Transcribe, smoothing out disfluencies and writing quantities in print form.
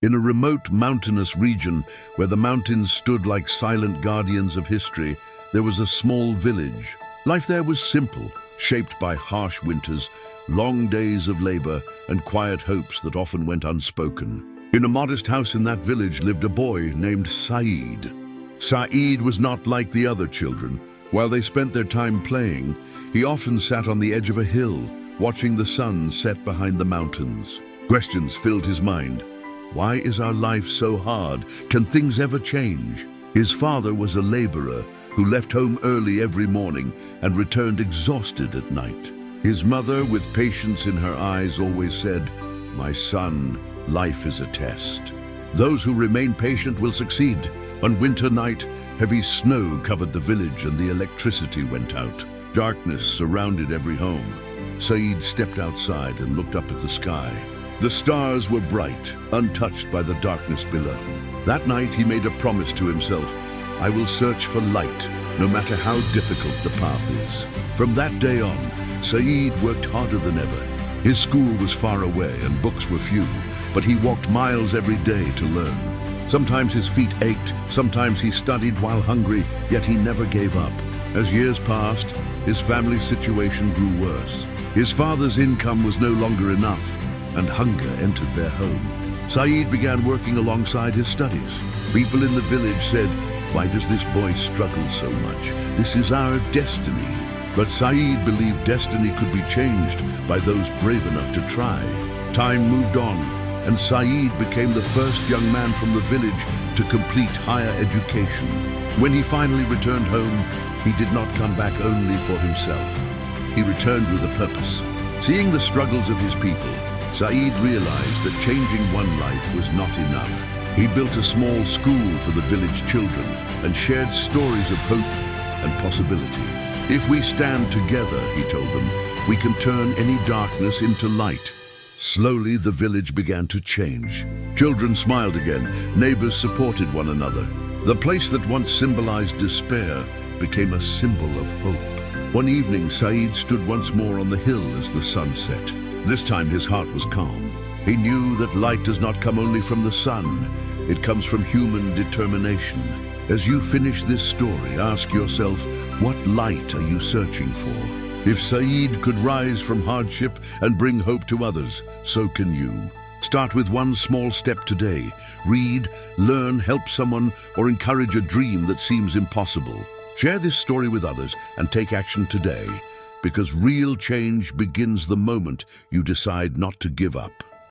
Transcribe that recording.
In a remote mountainous region where the mountains stood like silent guardians of history, there was a small village. Life there was simple, shaped by harsh winters, long days of labor, and quiet hopes that often went unspoken. In a modest house in that village lived a boy named Saeed. Saeed was not like the other children. While they spent their time playing, he often sat on the edge of a hill, watching the sun set behind the mountains. Questions filled his mind. Why is our life so hard? Can things ever change? His father was a laborer who left home early every morning and returned exhausted at night. His mother, with patience in her eyes, always said, "My son, life is a test. Those who remain patient will succeed." On winter night, heavy snow covered the village and the electricity went out. Darkness surrounded every home. Saeed stepped outside and looked up at the sky. The stars were bright, untouched by the darkness below. That night he made a promise to himself, "I will search for light, no matter how difficult the path is." From that day on, Saeed worked harder than ever. His school was far away and books were few, but he walked miles every day to learn. Sometimes his feet ached, sometimes he studied while hungry, yet he never gave up. As years passed, his family situation grew worse. His father's income was no longer enough, and hunger entered their home. Saeed began working alongside his studies. People in the village said, "Why does this boy struggle so much? This is our destiny." But Saeed believed destiny could be changed by those brave enough to try. Time moved on, and Saeed became the first young man from the village to complete higher education. When he finally returned home, he did not come back only for himself. He returned with a purpose. Seeing the struggles of his people, Saeed realized that changing one life was not enough. He built a small school for the village children and shared stories of hope and possibility. "If we stand together," he told them, "we can turn any darkness into light." Slowly, the village began to change. Children smiled again, neighbors supported one another. The place that once symbolized despair became a symbol of hope. One evening, Saeed stood once more on the hill as the sun set. This time his heart was calm. He knew that light does not come only from the sun, it comes from human determination. As you finish this story, ask yourself, what light are you searching for? If Saeed could rise from hardship and bring hope to others, so can you. Start with one small step today. Read, learn, help someone, or encourage a dream that seems impossible. Share this story with others and take action today, because real change begins the moment you decide not to give up.